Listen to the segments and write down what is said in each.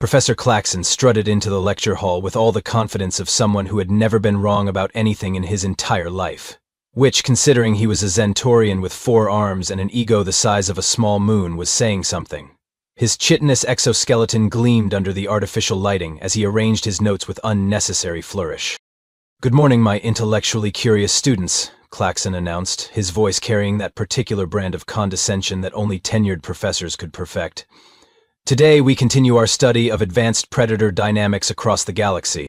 Professor Klaxon strutted into the lecture hall with all the confidence of someone who had never been wrong about anything in his entire life. Which, considering he was a Zentaurian with 4 arms and an ego the size of a small moon, was saying something. His chitinous exoskeleton gleamed under the artificial lighting as he arranged his notes with unnecessary flourish. "Good morning, my intellectually curious students," Klaxon announced, his voice carrying that particular brand of condescension that only tenured professors could perfect. "Today we continue our study of advanced predator dynamics across the galaxy."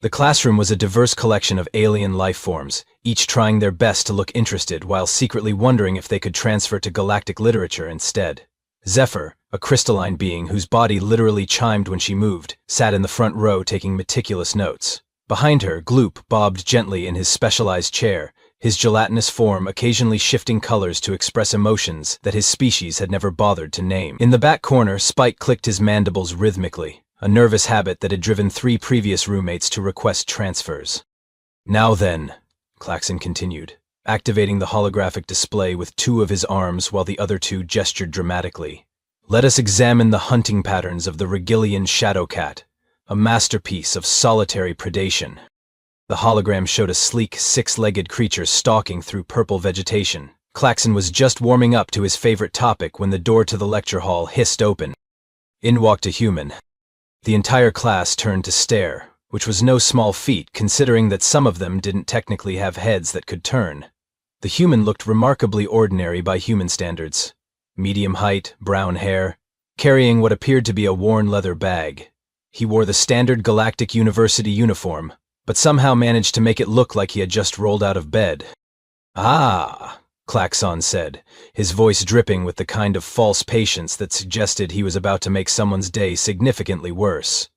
The classroom was a diverse collection of alien life forms, each trying their best to look interested while secretly wondering if they could transfer to galactic literature instead. Zephyr, a crystalline being whose body literally chimed when she moved, sat in the front row taking meticulous notes. Behind her, Gloop bobbed gently in his specialized chair, his gelatinous form occasionally shifting colors to express emotions that his species had never bothered to name. In the back corner, Spike clicked his mandibles rhythmically, a nervous habit that had driven 3 previous roommates to request transfers. "Now then," Klaxon continued, activating the holographic display with 2 of his arms while the other 2 gestured dramatically. "Let us examine the hunting patterns of the Regillian shadowcat, a masterpiece of solitary predation." The hologram showed a sleek, 6-legged creature stalking through purple vegetation. Klaxon was just warming up to his favorite topic when the door to the lecture hall hissed open. In walked a human. The entire class turned to stare, which was no small feat considering that some of them didn't technically have heads that could turn. The human looked remarkably ordinary by human standards. Medium height, brown hair, carrying what appeared to be a worn leather bag. He wore the standard Galactic University uniform, but somehow managed to make it look like he had just rolled out of bed. "Ah," Klaxon said, his voice dripping with the kind of false patience that suggested he was about to make someone's day significantly worse.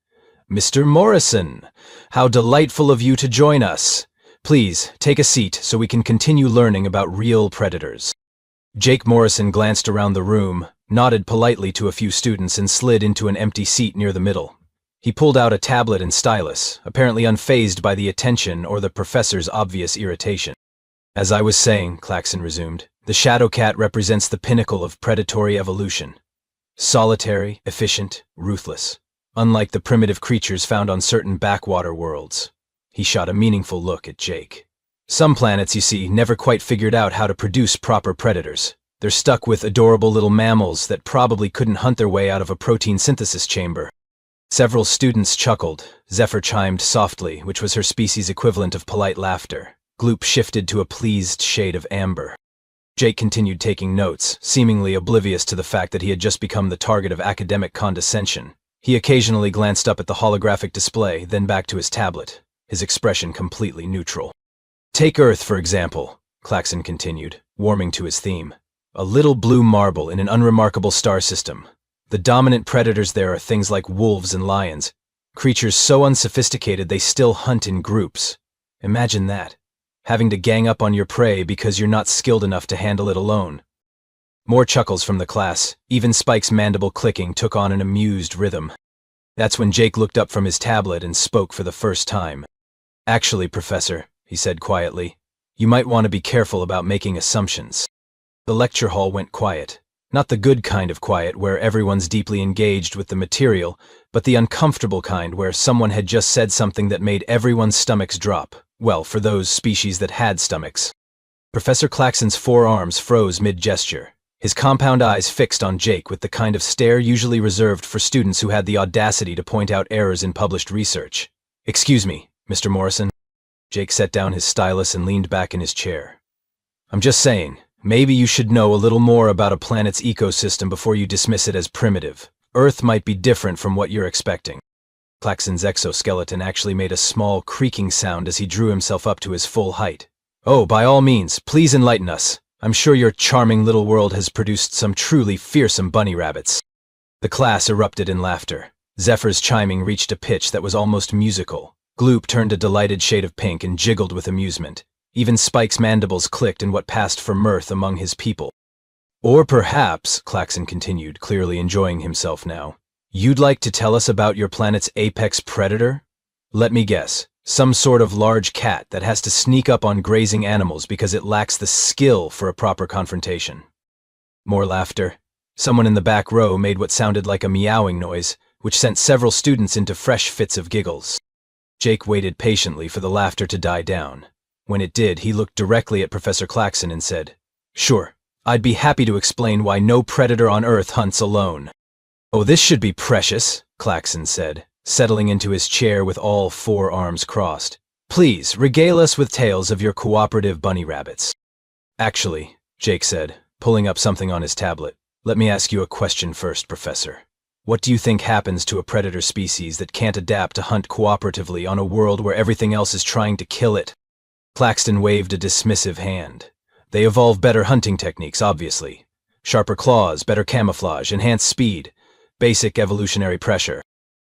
"Mr. Morrison, how delightful of you to join us. Please, take a seat so we can continue learning about real predators." Jake Morrison glanced around the room, nodded politely to a few students, and slid into an empty seat near the middle. He pulled out a tablet and stylus, apparently unfazed by the attention or the professor's obvious irritation. "As I was saying," Klaxon resumed, "the shadowcat represents the pinnacle of predatory evolution. Solitary, efficient, ruthless, unlike the primitive creatures found on certain backwater worlds." He shot a meaningful look at Jake. "Some planets, you see, never quite figured out how to produce proper predators. They're stuck with adorable little mammals that probably couldn't hunt their way out of a protein synthesis chamber." Several students chuckled. Zephyr chimed softly, which was her species' equivalent of polite laughter. Gloop shifted to a pleased shade of amber. Jake continued taking notes, seemingly oblivious to the fact that he had just become the target of academic condescension. He occasionally glanced up at the holographic display, then back to his tablet, his expression completely neutral. "Take Earth, for example," Klaxon continued, warming to his theme. "A little blue marble in an unremarkable star system. The dominant predators there are things like wolves and lions, creatures so unsophisticated they still hunt in groups. Imagine that, having to gang up on your prey because you're not skilled enough to handle it alone." More chuckles from the class. Even Spike's mandible clicking took on an amused rhythm. That's when Jake looked up from his tablet and spoke for the first time. "Actually, Professor," he said quietly, "you might want to be careful about making assumptions." The lecture hall went quiet. Not the good kind of quiet where everyone's deeply engaged with the material, but the uncomfortable kind where someone had just said something that made everyone's stomachs drop. Well, for those species that had stomachs. Professor Klaxon's forearms froze mid-gesture, his compound eyes fixed on Jake with the kind of stare usually reserved for students who had the audacity to point out errors in published research. "Excuse me, Mr. Morrison." Jake set down his stylus and leaned back in his chair. "I'm just saying, maybe you should know a little more about a planet's ecosystem before you dismiss it as primitive. Earth might be different from what you're expecting." Klaxon's exoskeleton actually made a small, creaking sound as he drew himself up to his full height. "Oh, by all means, please enlighten us. I'm sure your charming little world has produced some truly fearsome bunny rabbits." The class erupted in laughter. Zephyr's chiming reached a pitch that was almost musical. Gloop turned a delighted shade of pink and jiggled with amusement. Even Spike's mandibles clicked in what passed for mirth among his people. "Or perhaps," Klaxon continued, clearly enjoying himself now, "you'd like to tell us about your planet's apex predator? Let me guess, some sort of large cat that has to sneak up on grazing animals because it lacks the skill for a proper confrontation." More laughter. Someone in the back row made what sounded like a meowing noise, which sent several students into fresh fits of giggles. Jake waited patiently for the laughter to die down. When it did, he looked directly at Professor Claxon and said, "Sure, I'd be happy to explain why no predator on Earth hunts alone." "Oh, this should be precious," Claxon said, settling into his chair with all 4 arms crossed. "Please, regale us with tales of your cooperative bunny rabbits." "Actually," Jake said, pulling up something on his tablet, "let me ask you a question first, Professor. What do you think happens to a predator species that can't adapt to hunt cooperatively on a world where everything else is trying to kill it?" Claxton waved a dismissive hand. "They evolve better hunting techniques, obviously. Sharper claws, better camouflage, enhanced speed, basic evolutionary pressure."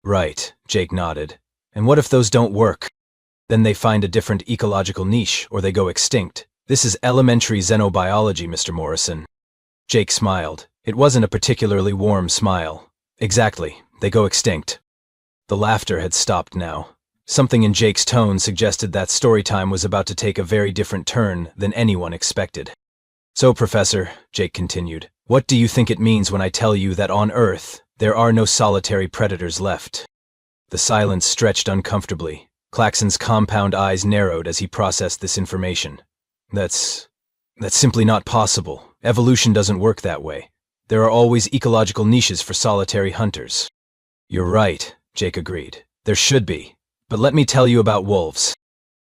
"Right," Jake nodded. "And what if those don't work? Then they find a different ecological niche, or they go extinct. This is elementary xenobiology, Mr. Morrison." Jake smiled. It wasn't a particularly warm smile. "Exactly, they go extinct." The laughter had stopped now. Something in Jake's tone suggested that story time was about to take a very different turn than anyone expected. "So, Professor," Jake continued, "what do you think it means when I tell you that on Earth, there are no solitary predators left?" The silence stretched uncomfortably. Claxon's compound eyes narrowed as he processed this information. That's simply not possible. Evolution doesn't work that way. There are always ecological niches for solitary hunters." "You're right," Jake agreed. "There should be. But let me tell you about wolves."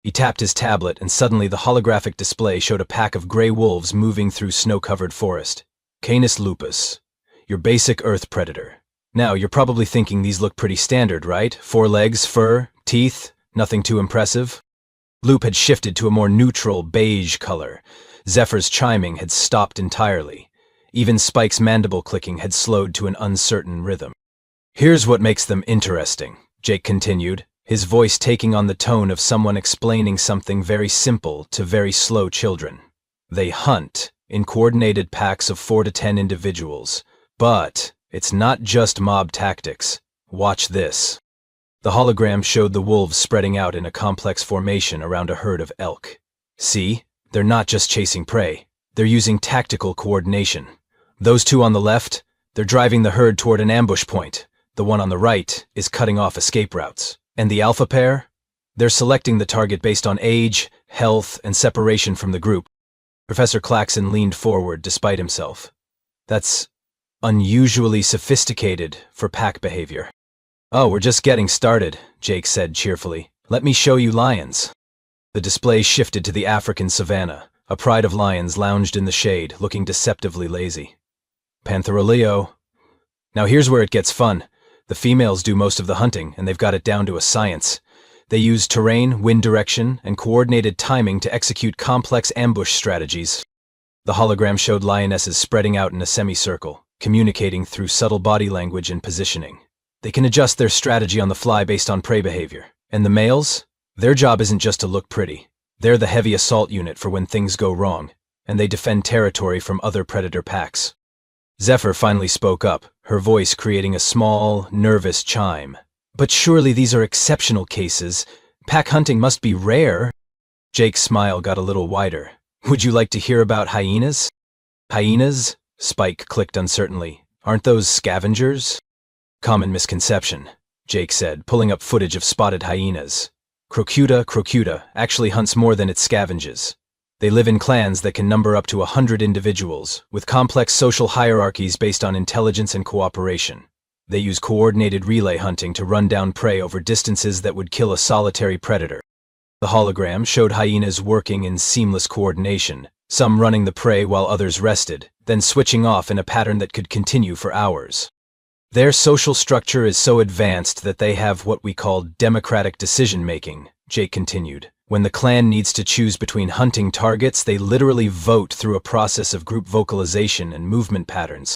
He tapped his tablet, and suddenly the holographic display showed a pack of gray wolves moving through snow-covered forest. Canis lupus, your basic Earth predator. Now, you're probably thinking these look pretty standard, right? 4 legs, fur, teeth, nothing too impressive. Loop had shifted to a more neutral beige color. Zephyr's chiming had stopped entirely. Even Spike's mandible clicking had slowed to an uncertain rhythm. "Here's what makes them interesting," Jake continued, his voice taking on the tone of someone explaining something very simple to very slow children. "They hunt in coordinated packs of 4 to 10 individuals. But it's not just mob tactics. Watch this." The hologram showed the wolves spreading out in a complex formation around a herd of elk. "See? They're not just chasing prey. They're using tactical coordination. Those 2 on the left, they're driving the herd toward an ambush point. The one on the right is cutting off escape routes. And the alpha pair? They're selecting the target based on age, health, and separation from the group." Professor Claxon leaned forward despite himself. "That's unusually sophisticated for pack behavior." "Oh, we're just getting started," Jake said cheerfully. "Let me show you lions." The display shifted to the African savanna. A pride of lions lounged in the shade, looking deceptively lazy. "Panthera leo." Now here's where it gets fun. The females do most of the hunting, and they've got it down to a science. They use terrain, wind direction, and coordinated timing to execute complex ambush strategies. The hologram showed lionesses spreading out in a semicircle, communicating through subtle body language and positioning. They can adjust their strategy on the fly based on prey behavior. And the males? Their job isn't just to look pretty. They're the heavy assault unit for when things go wrong, and they defend territory from other predator packs. Zephyr finally spoke up, her voice creating a small, nervous chime. "But surely these are exceptional cases. Pack hunting must be rare." Jake's smile got a little wider. "Would you like to hear about hyenas?" "Hyenas?" Spike clicked uncertainly. "Aren't those scavengers?" "Common misconception," Jake said, pulling up footage of spotted hyenas. Crocuta actually hunts more than it scavenges. They live in clans that can number up to 100 individuals, with complex social hierarchies based on intelligence and cooperation. They use coordinated relay hunting to run down prey over distances that would kill a solitary predator. The hologram showed hyenas working in seamless coordination, some running the prey while others rested, then switching off in a pattern that could continue for hours. Their social structure is so advanced that they have what we call democratic decision-making, Jake continued. When the clan needs to choose between hunting targets, they literally vote through a process of group vocalization and movement patterns.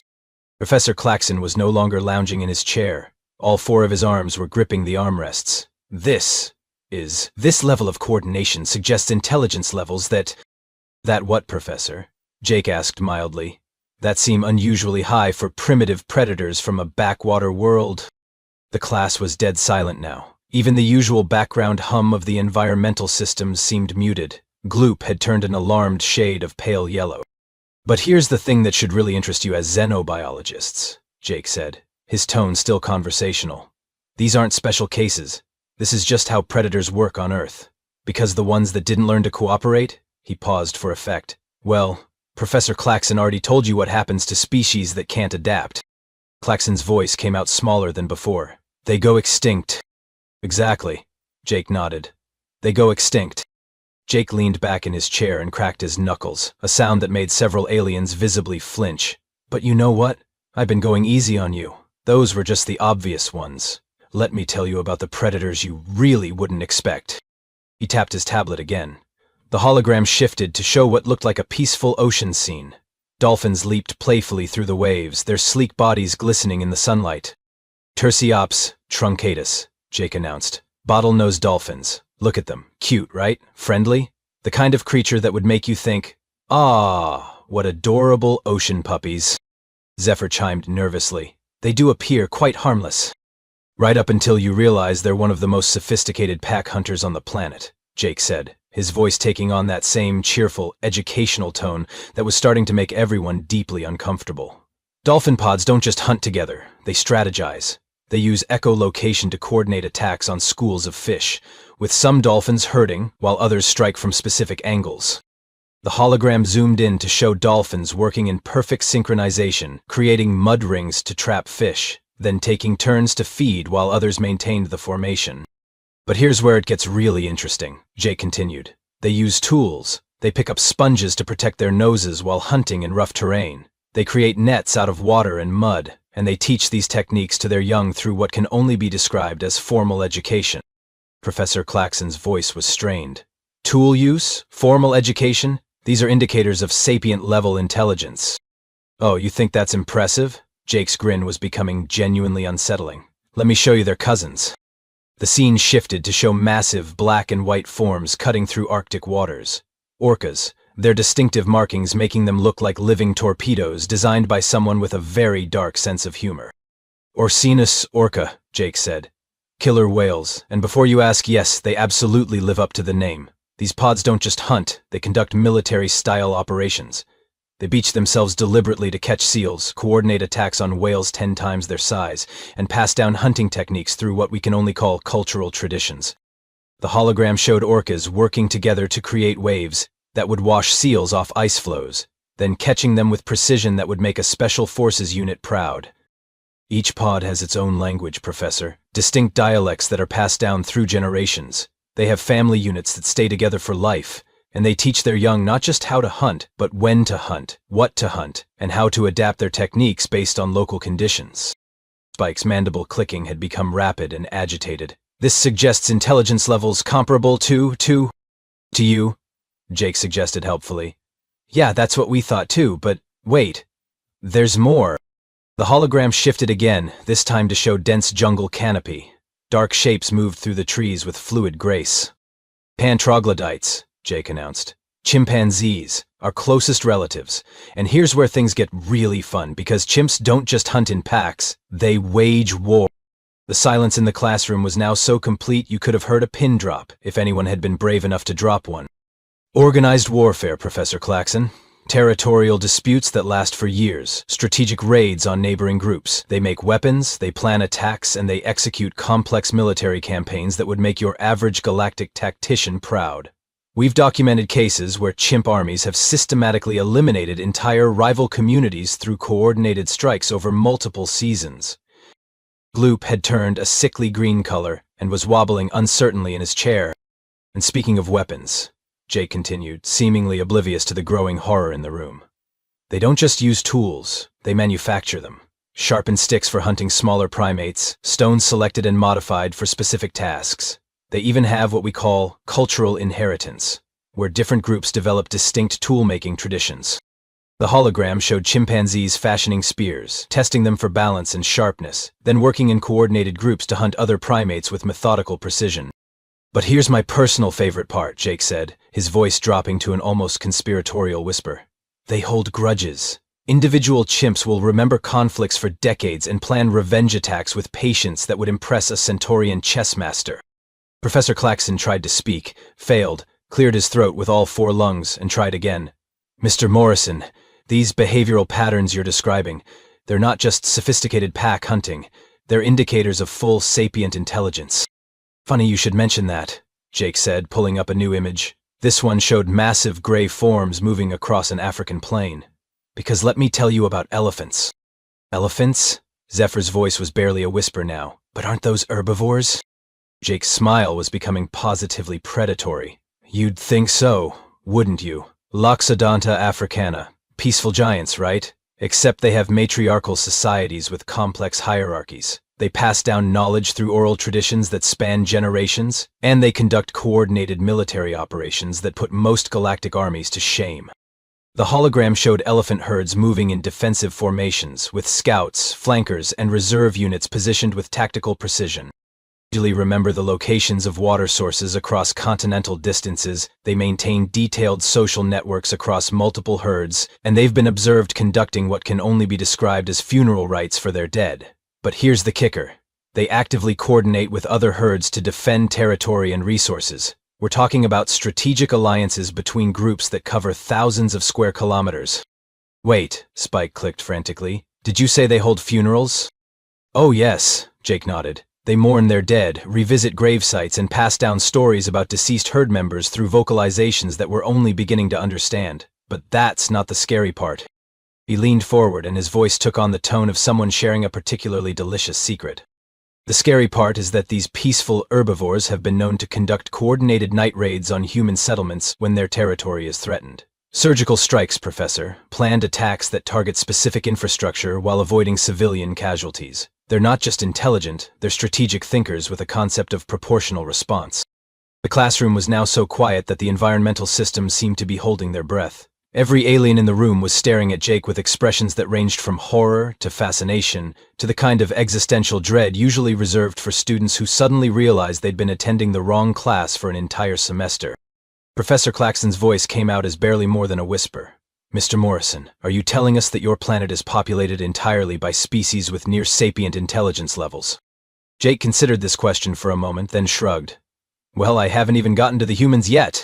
Professor Claxon was no longer lounging in his chair. All 4 of his arms were gripping the armrests. This level of coordination suggests intelligence levels that what, Professor? Jake asked mildly. That seem unusually high for primitive predators from a backwater world. The class was dead silent now. Even the usual background hum of the environmental systems seemed muted. Gloop had turned an alarmed shade of pale yellow. "But here's the thing that should really interest you as xenobiologists," Jake said. his tone still conversational. These aren't special cases. This is just how predators work on Earth. Because the ones that didn't learn to cooperate? He paused for effect. Well, Professor Claxon already told you what happens to species that can't adapt. Claxon's voice came out smaller than before. They go extinct. Exactly, Jake nodded. They go extinct. Jake leaned back in his chair and cracked his knuckles, a sound that made several aliens visibly flinch. But you know what? I've been going easy on you. Those were just the obvious ones. Let me tell you about the predators you really wouldn't expect. He tapped his tablet again. The hologram shifted to show what looked like a peaceful ocean scene. Dolphins leaped playfully through the waves, their sleek bodies glistening in the sunlight. Tursiops truncatus, Jake announced. Bottlenose dolphins. Look at them. Cute, right? Friendly? The kind of creature that would make you think, "Ah, what adorable ocean puppies." Zephyr chimed nervously. They do appear quite harmless. Right up until you realize they're one of the most sophisticated pack hunters on the planet, Jake said, his voice taking on that same cheerful, educational tone that was starting to make everyone deeply uncomfortable. Dolphin pods don't just hunt together, they strategize. They use echolocation to coordinate attacks on schools of fish, with some dolphins herding while others strike from specific angles. The hologram zoomed in to show dolphins working in perfect synchronization, creating mud rings to trap fish, then taking turns to feed while others maintained the formation. But here's where it gets really interesting, Jake continued. They use tools. They pick up sponges to protect their noses while hunting in rough terrain. They create nets out of water and mud, and they teach these techniques to their young through what can only be described as formal education. Professor Claxon's voice was strained. Tool use? Formal education? These are indicators of sapient-level intelligence. Oh, you think that's impressive? Jake's grin was becoming genuinely unsettling. Let me show you their cousins. The scene shifted to show massive black and white forms cutting through Arctic waters. Orcas, their distinctive markings making them look like living torpedoes designed by someone with a very dark sense of humor. Orcinus orca, Jake said. Killer whales, and before you ask, yes, they absolutely live up to the name. These pods don't just hunt, they conduct military-style operations. They beach themselves deliberately to catch seals, coordinate attacks on whales 10 times their size, and pass down hunting techniques through what we can only call cultural traditions. The hologram showed orcas working together to create waves that would wash seals off ice floes, then catching them with precision that would make a special forces unit proud. Each pod has its own language, Professor, distinct dialects that are passed down through generations. They have family units that stay together for life, and they teach their young not just how to hunt, but when to hunt, what to hunt, and how to adapt their techniques based on local conditions. Spike's mandible clicking had become rapid and agitated. This suggests intelligence levels comparable to you, Jake suggested helpfully. Yeah, that's what we thought too, but wait, there's more. The hologram shifted again, this time to show dense jungle canopy. Dark shapes moved through the trees with fluid grace. Pantroglodytes, Jake announced. Chimpanzees, our closest relatives. And here's where things get really fun, because chimps don't just hunt in packs, they wage war. The silence in the classroom was now so complete you could have heard a pin drop, if anyone had been brave enough to drop one. Organized warfare, Professor Claxon. Territorial disputes that last for years, strategic raids on neighboring groups. They make weapons, they plan attacks, and they execute complex military campaigns that would make your average galactic tactician proud. We've documented cases where chimp armies have systematically eliminated entire rival communities through coordinated strikes over multiple seasons. Gloop had turned a sickly green color and was wobbling uncertainly in his chair. And speaking of weapons, Jake continued, seemingly oblivious to the growing horror in the room. They don't just use tools, they manufacture them. Sharpened sticks for hunting smaller primates, stones selected and modified for specific tasks. They even have what we call cultural inheritance, where different groups develop distinct tool-making traditions. The hologram showed chimpanzees fashioning spears, testing them for balance and sharpness, then working in coordinated groups to hunt other primates with methodical precision. But here's my personal favorite part, Jake said, his voice dropping to an almost conspiratorial whisper. They hold grudges. Individual chimps will remember conflicts for decades and plan revenge attacks with patience that would impress a Centaurian chess master. Professor Claxon tried to speak, failed, cleared his throat with all 4 lungs, and tried again. Mr. Morrison, these behavioral patterns you're describing, They're not just sophisticated pack hunting, they're indicators of full sapient intelligence. Funny you should mention that, Jake said, pulling up a new image. This one showed massive gray forms moving across an African plain. Because let me tell you about elephants. Elephants? Zephyr's voice was barely a whisper now. But aren't those herbivores? Jake's smile was becoming positively predatory. You'd think so, wouldn't you? Loxodonta africana. Peaceful giants, right? Except they have matriarchal societies with complex hierarchies. They pass down knowledge through oral traditions that span generations, and they conduct coordinated military operations that put most galactic armies to shame. The hologram showed elephant herds moving in defensive formations, with scouts, flankers, and reserve units positioned with tactical precision. Usually remember the locations of water sources across continental distances, they maintain detailed social networks across multiple herds, and they've been observed conducting what can only be described as funeral rites for their dead. But here's the kicker. They actively coordinate with other herds to defend territory and resources. We're talking about strategic alliances between groups that cover thousands of square kilometers. Wait, Spike clicked frantically. Did you say they hold funerals? Oh yes, Jake nodded. They mourn their dead, revisit grave sites, and pass down stories about deceased herd members through vocalizations that we're only beginning to understand. But that's not the scary part. He leaned forward and his voice took on the tone of someone sharing a particularly delicious secret. The scary part is that these peaceful herbivores have been known to conduct coordinated night raids on human settlements when their territory is threatened. Surgical strikes, Professor, planned attacks that target specific infrastructure while avoiding civilian casualties. They're not just intelligent, they're strategic thinkers with a concept of proportional response. The classroom was now so quiet that the environmental systems seemed to be holding their breath. Every alien in the room was staring at Jake with expressions that ranged from horror to fascination to the kind of existential dread usually reserved for students who suddenly realized they'd been attending the wrong class for an entire semester. Professor Claxton's voice came out as barely more than a whisper. Mr. Morrison, are you telling us that your planet is populated entirely by species with near-sapient intelligence levels? Jake considered this question for a moment, then shrugged. Well, I haven't even gotten to the humans yet.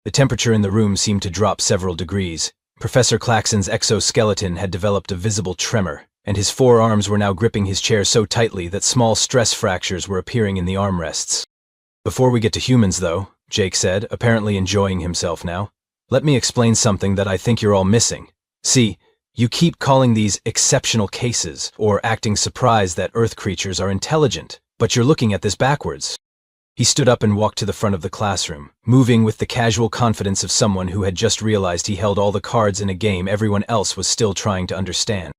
The temperature in the room seemed to drop several degrees. Professor Claxton's exoskeleton had developed a visible tremor, and his forearms were now gripping his chair so tightly that small stress fractures were appearing in the armrests. Before we get to humans, though, Jake said, apparently enjoying himself now, let me explain something that I think you're all missing. See, you keep calling these exceptional cases, or acting surprised that Earth creatures are intelligent, but you're looking at this backwards. He stood up and walked to the front of the classroom, moving with the casual confidence of someone who had just realized he held all the cards in a game everyone else was still trying to understand.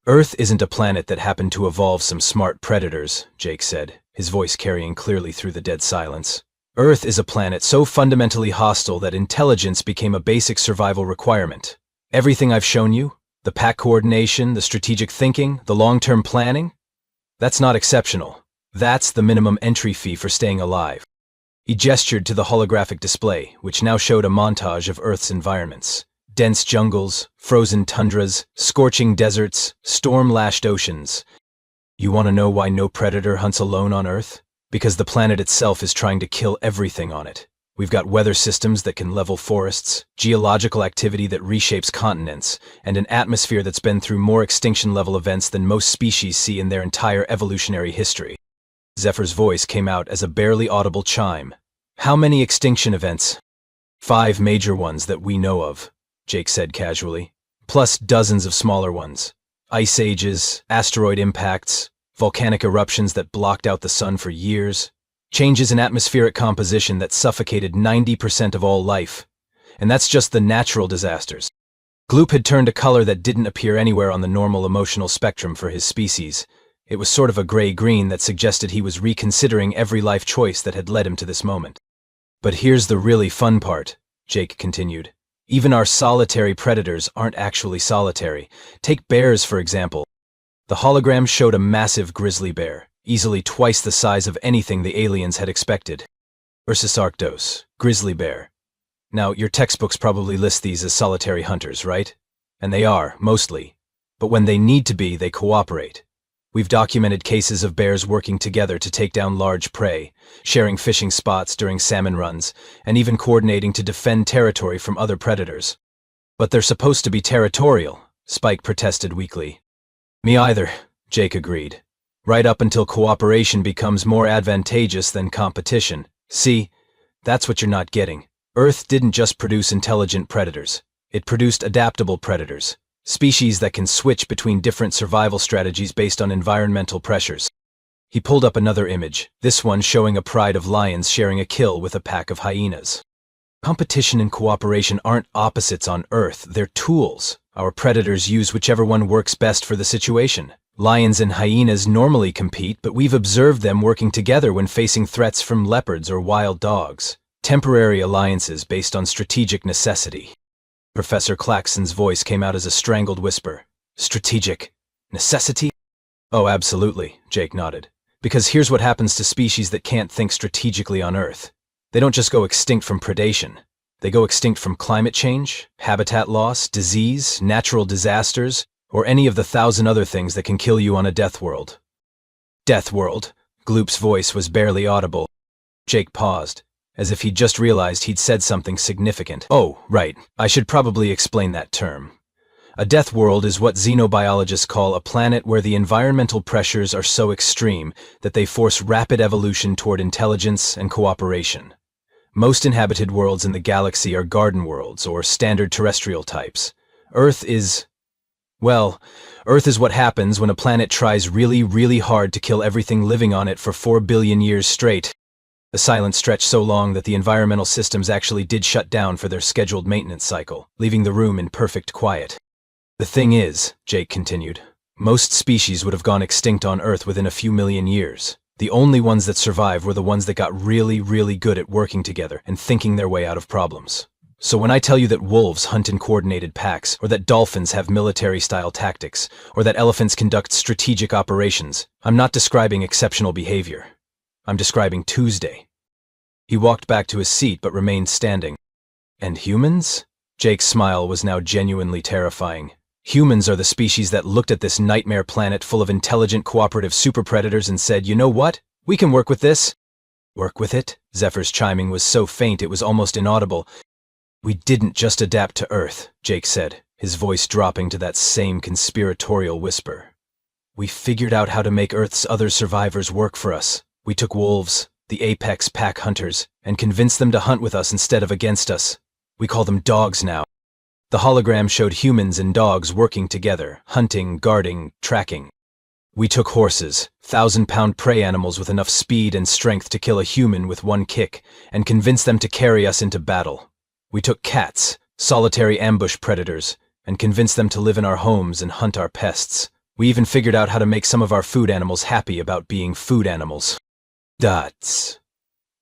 Earth isn't a planet that happened to evolve some smart predators, Jake said, his voice carrying clearly through the dead silence. Earth is a planet so fundamentally hostile that intelligence became a basic survival requirement. Everything I've shown you, the pack coordination, the strategic thinking, the long-term planning, that's not exceptional. That's the minimum entry fee for staying alive. He gestured to the holographic display, which now showed a montage of Earth's environments. Dense jungles, frozen tundras, scorching deserts, storm-lashed oceans. You want to know why no predator hunts alone on Earth? Because the planet itself is trying to kill everything on it. We've got weather systems that can level forests, geological activity that reshapes continents, and an atmosphere that's been through more extinction-level events than most species see in their entire evolutionary history. Zephyr's voice came out as a barely audible chime. How many extinction events? 5 major ones that we know of, Jake said casually, plus dozens of smaller ones. Ice ages, asteroid impacts, volcanic eruptions that blocked out the sun for years, changes in atmospheric composition that suffocated 90% of all life. And that's just the natural disasters. Gloop had turned a color that didn't appear anywhere on the normal emotional spectrum for his species. It was sort of a gray-green that suggested he was reconsidering every life choice that had led him to this moment. But here's the really fun part, Jake continued. Even our solitary predators aren't actually solitary. Take bears, for example. The hologram showed a massive grizzly bear, easily twice the size of anything the aliens had expected. Ursus arctos, grizzly bear. Now, your textbooks probably list these as solitary hunters, right? And they are, mostly. But when they need to be, they cooperate. We've documented cases of bears working together to take down large prey, sharing fishing spots during salmon runs, and even coordinating to defend territory from other predators. But they're supposed to be territorial, Spike protested weakly. Me either, Jake agreed. Right up until cooperation becomes more advantageous than competition. See, that's what you're not getting. Earth didn't just produce intelligent predators. It produced adaptable predators, species that can switch between different survival strategies based on environmental pressures. He pulled up another image, this one showing a pride of lions sharing a kill with a pack of hyenas. Competition and cooperation aren't opposites on Earth, they're tools. Our predators use whichever one works best for the situation. Lions and hyenas normally compete, but we've observed them working together when facing threats from leopards or wild dogs. Temporary alliances based on strategic necessity. Professor Claxon's voice came out as a strangled whisper. Strategic necessity? Oh, absolutely, Jake nodded. Because here's what happens to species that can't think strategically on Earth. They don't just go extinct from predation. They go extinct from climate change, habitat loss, disease, natural disasters, or any of the 1,000 other things that can kill you on a death world. Death world? Gloop's voice was barely audible. Jake paused, as if he'd just realized he'd said something significant. Oh, right, I should probably explain that term. A death world is what xenobiologists call a planet where the environmental pressures are so extreme that they force rapid evolution toward intelligence and cooperation. Most inhabited worlds in the galaxy are garden worlds or standard terrestrial types. Earth is what happens when a planet tries really, really hard to kill everything living on it for 4 billion years straight. The silence stretched so long that the environmental systems actually did shut down for their scheduled maintenance cycle, leaving the room in perfect quiet. The thing is, Jake continued, most species would have gone extinct on Earth within a few million years. The only ones that survived were the ones that got really, really good at working together and thinking their way out of problems. So when I tell you that wolves hunt in coordinated packs, or that dolphins have military-style tactics, or that elephants conduct strategic operations, I'm not describing exceptional behavior. I'm describing Tuesday. He walked back to his seat but remained standing. And humans? Jake's smile was now genuinely terrifying. Humans are the species that looked at this nightmare planet full of intelligent cooperative super-predators and said, you know what? We can work with this. Work with it? Zephyr's chiming was so faint it was almost inaudible. We didn't just adapt to Earth, Jake said, his voice dropping to that same conspiratorial whisper. We figured out how to make Earth's other survivors work for us. We took wolves, the apex pack hunters, and convinced them to hunt with us instead of against us. We call them dogs now. The hologram showed humans and dogs working together, hunting, guarding, tracking. We took horses, 1,000-pound prey animals with enough speed and strength to kill a human with one kick, and convinced them to carry us into battle. We took cats, solitary ambush predators, and convinced them to live in our homes and hunt our pests. We even figured out how to make some of our food animals happy about being food animals. Dots.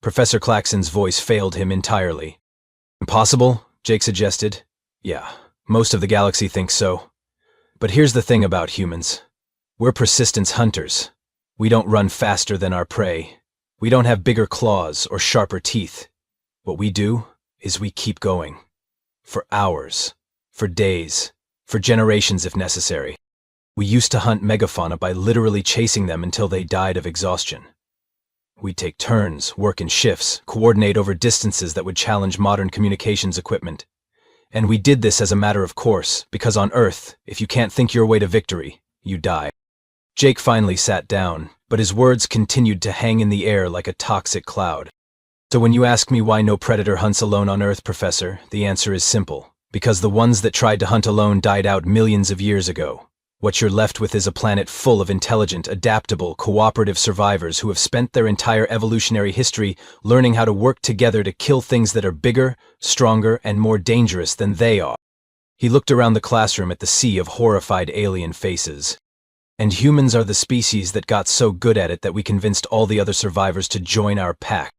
Professor Claxon's voice failed him entirely. Impossible? Jake suggested. Yeah, most of the galaxy thinks so. But here's the thing about humans. We're persistence hunters. We don't run faster than our prey. We don't have bigger claws or sharper teeth. What we do is we keep going. For hours, for days, for generations if necessary. We used to hunt megafauna by literally chasing them until they died of exhaustion. We'd take turns, work in shifts, coordinate over distances that would challenge modern communications equipment. And we did this as a matter of course, because on Earth, if you can't think your way to victory, you die. Jake finally sat down, but his words continued to hang in the air like a toxic cloud. So when you ask me why no predator hunts alone on Earth, Professor, the answer is simple. Because the ones that tried to hunt alone died out millions of years ago. What you're left with is a planet full of intelligent, adaptable, cooperative survivors who have spent their entire evolutionary history learning how to work together to kill things that are bigger, stronger, and more dangerous than they are. He looked around the classroom at the sea of horrified alien faces. And humans are the species that got so good at it that we convinced all the other survivors to join our pack.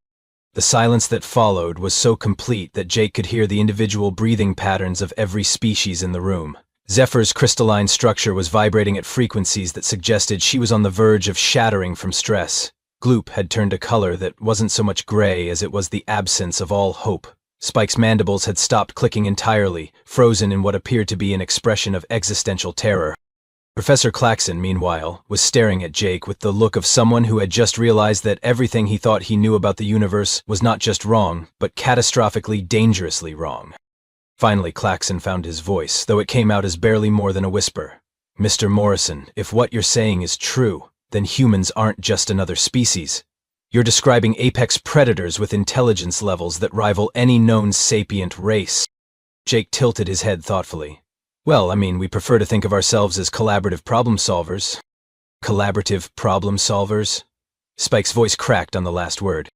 The silence that followed was so complete that Jake could hear the individual breathing patterns of every species in the room. Zephyr's crystalline structure was vibrating at frequencies that suggested she was on the verge of shattering from stress. Gloop had turned a color that wasn't so much gray as it was the absence of all hope. Spike's mandibles had stopped clicking entirely, frozen in what appeared to be an expression of existential terror. Professor Claxon, meanwhile, was staring at Jake with the look of someone who had just realized that everything he thought he knew about the universe was not just wrong, but catastrophically, dangerously wrong. Finally, Claxon found his voice, though it came out as barely more than a whisper. Mr. Morrison, if what you're saying is true, then humans aren't just another species. You're describing apex predators with intelligence levels that rival any known sapient race. Jake tilted his head thoughtfully. Well, we prefer to think of ourselves as collaborative problem solvers. Collaborative problem solvers? Spike's voice cracked on the last word.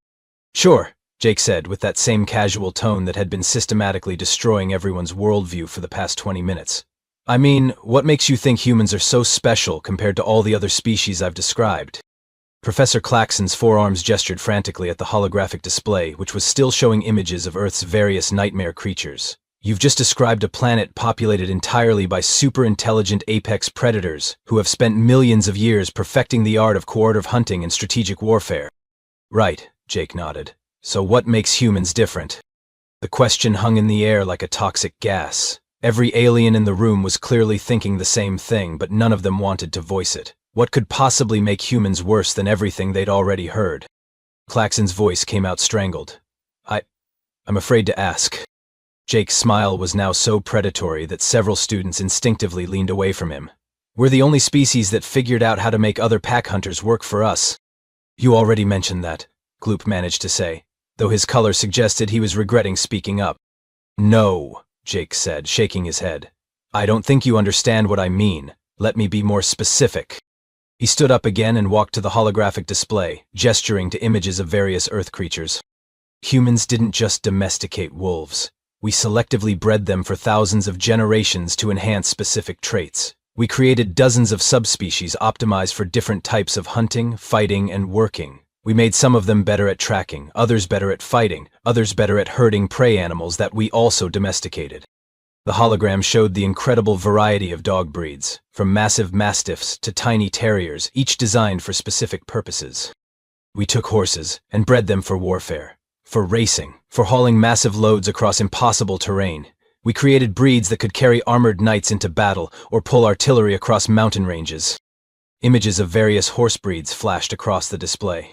Sure, Jake said with that same casual tone that had been systematically destroying everyone's worldview for the past 20 minutes. What makes you think humans are so special compared to all the other species I've described? Professor Claxon's forearms gestured frantically at the holographic display, which was still showing images of Earth's various nightmare creatures. You've just described a planet populated entirely by super-intelligent apex predators who have spent millions of years perfecting the art of cooperative hunting and strategic warfare. Right, Jake nodded. So what makes humans different? The question hung in the air like a toxic gas. Every alien in the room was clearly thinking the same thing, but none of them wanted to voice it. What could possibly make humans worse than everything they'd already heard? Claxon's voice came out strangled. I'm afraid to ask. Jake's smile was now so predatory that several students instinctively leaned away from him. We're the only species that figured out how to make other pack hunters work for us. You already mentioned that, Gloop managed to say, though his color suggested he was regretting speaking up. No, Jake said, shaking his head. I don't think you understand what I mean. Let me be more specific. He stood up again and walked to the holographic display, gesturing to images of various Earth creatures. Humans didn't just domesticate wolves. We selectively bred them for thousands of generations to enhance specific traits. We created dozens of subspecies optimized for different types of hunting, fighting, and working. We made some of them better at tracking, others better at fighting, others better at herding prey animals that we also domesticated. The hologram showed the incredible variety of dog breeds, from massive mastiffs to tiny terriers, each designed for specific purposes. We took horses and bred them for warfare, for racing, for hauling massive loads across impossible terrain. We created breeds that could carry armored knights into battle or pull artillery across mountain ranges. Images of various horse breeds flashed across the display.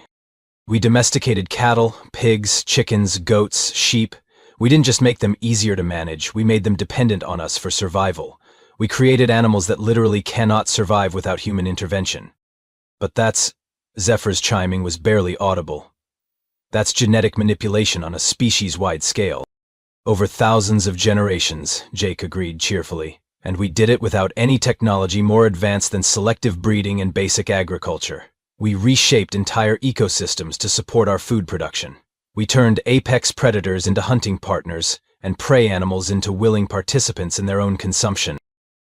We domesticated cattle, pigs, chickens, goats, sheep. We didn't just make them easier to manage, we made them dependent on us for survival. We created animals that literally cannot survive without human intervention. But Zephyr's chiming was barely audible. That's genetic manipulation on a species-wide scale. Over thousands of generations, Jake agreed cheerfully, and we did it without any technology more advanced than selective breeding and basic agriculture. We reshaped entire ecosystems to support our food production. We turned apex predators into hunting partners and prey animals into willing participants in their own consumption.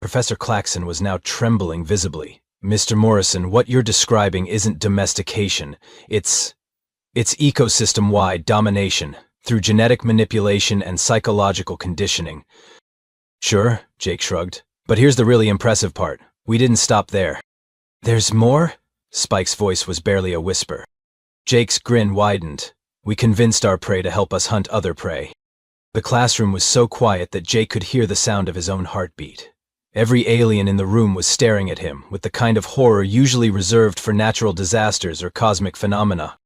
Professor Claxon was now trembling visibly. Mr. Morrison, what you're describing isn't domestication. It's ecosystem-wide domination through genetic manipulation and psychological conditioning. Sure, Jake shrugged. But here's the really impressive part. We didn't stop there. There's more? Spike's voice was barely a whisper. Jake's grin widened. We convinced our prey to help us hunt other prey. The classroom was so quiet that Jake could hear the sound of his own heartbeat. Every alien in the room was staring at him with the kind of horror usually reserved for natural disasters or cosmic phenomena.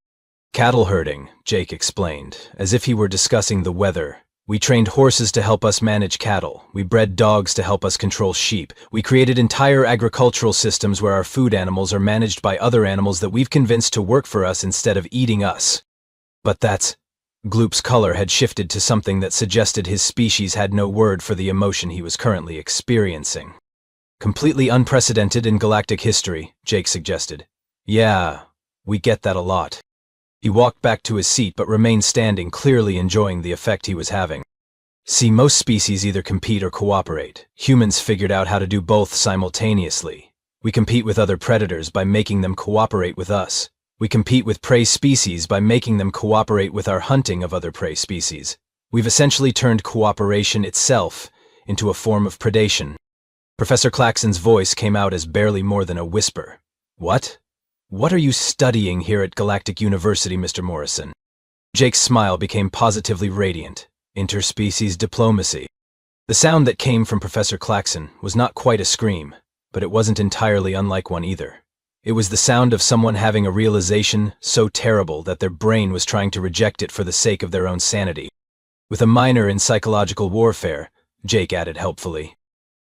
Cattle herding, Jake explained, as if he were discussing the weather. We trained horses to help us manage cattle. We bred dogs to help us control sheep. We created entire agricultural systems where our food animals are managed by other animals that we've convinced to work for us instead of eating us. But Gloop's color had shifted to something that suggested his species had no word for the emotion he was currently experiencing. Completely unprecedented in galactic history, Jake suggested. Yeah, we get that a lot. He walked back to his seat but remained standing, clearly enjoying the effect he was having. See, most species either compete or cooperate. Humans figured out how to do both simultaneously. We compete with other predators by making them cooperate with us. We compete with prey species by making them cooperate with our hunting of other prey species. We've essentially turned cooperation itself into a form of predation. Professor Claxon's voice came out as barely more than a whisper. What? What are you studying here at Galactic University, Mr. Morrison? Jake's smile became positively radiant. Interspecies diplomacy. The sound that came from Professor Claxon was not quite a scream, but it wasn't entirely unlike one either. It was the sound of someone having a realization so terrible that their brain was trying to reject it for the sake of their own sanity. With a minor in psychological warfare, Jake added helpfully.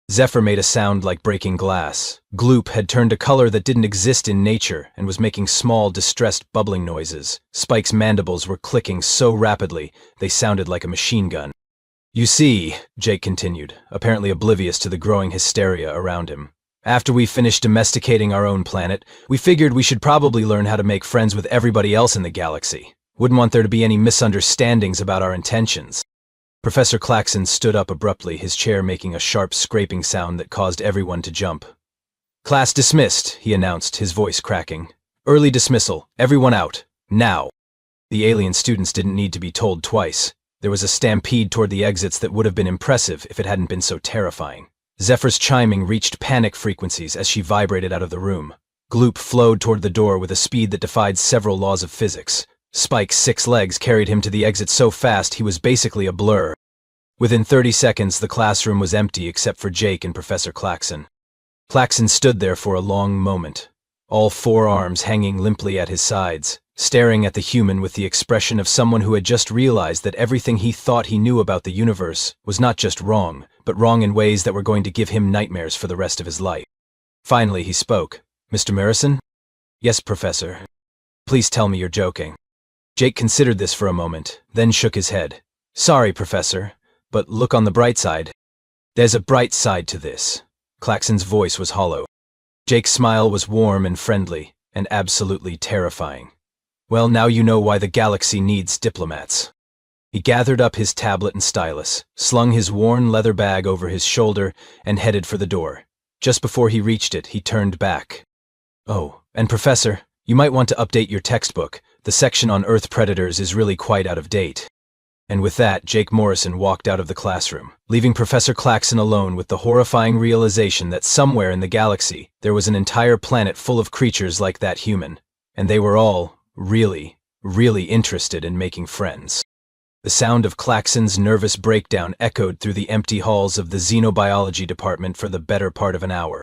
Zephyr made a sound like breaking glass. Gloop had turned a color that didn't exist in nature and was making small, distressed bubbling noises. Spike's mandibles were clicking so rapidly, they sounded like a machine gun. You see, Jake continued, apparently oblivious to the growing hysteria around him. After we finished domesticating our own planet, we figured we should probably learn how to make friends with everybody else in the galaxy. Wouldn't want there to be any misunderstandings about our intentions. Professor Klaxon stood up abruptly, his chair making a sharp scraping sound that caused everyone to jump. Class dismissed, he announced, his voice cracking. Early dismissal, everyone out, now. The alien students didn't need to be told twice. There was a stampede toward the exits that would have been impressive if it hadn't been so terrifying. Zephyr's chiming reached panic frequencies as she vibrated out of the room. Gloop flowed toward the door with a speed that defied several laws of physics. Spike's 6 legs carried him to the exit so fast he was basically a blur. Within 30 seconds, the classroom was empty except for Jake and Professor Klaxon. Klaxon stood there for a long moment, all 4 arms hanging limply at his sides, staring at the human with the expression of someone who had just realized that everything he thought he knew about the universe was not just wrong, but wrong in ways that were going to give him nightmares for the rest of his life. Finally, he spoke. Mr. Morrison? Yes, Professor. Please tell me you're joking. Jake considered this for a moment, then shook his head. Sorry, Professor, but look on the bright side. There's a bright side to this. Klaxon's voice was hollow. Jake's smile was warm and friendly, and absolutely terrifying. Well, now you know why the galaxy needs diplomats. He gathered up his tablet and stylus, slung his worn leather bag over his shoulder, and headed for the door. Just before he reached it, he turned back. Oh, and Professor, you might want to update your textbook. The section on Earth predators is really quite out of date. And with that, Jake Morrison walked out of the classroom, leaving Professor Klaxon alone with the horrifying realization that somewhere in the galaxy there was an entire planet full of creatures like that human, and they were all really, really interested in making friends. The sound of Klaxon's nervous breakdown echoed through the empty halls of the xenobiology department for the better part of an hour.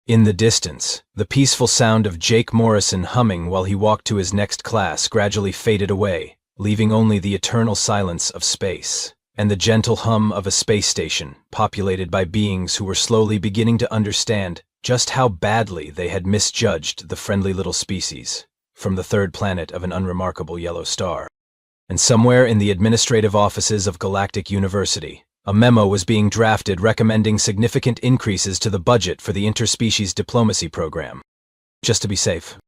In the distance, the peaceful sound of Jake Morrison humming while he walked to his next class gradually faded away, leaving only the eternal silence of space, and the gentle hum of a space station populated by beings who were slowly beginning to understand just how badly they had misjudged the friendly little species from the 3rd planet of an unremarkable yellow star. And somewhere in the administrative offices of Galactic University, a memo was being drafted recommending significant increases to the budget for the interspecies diplomacy program. Just to be safe.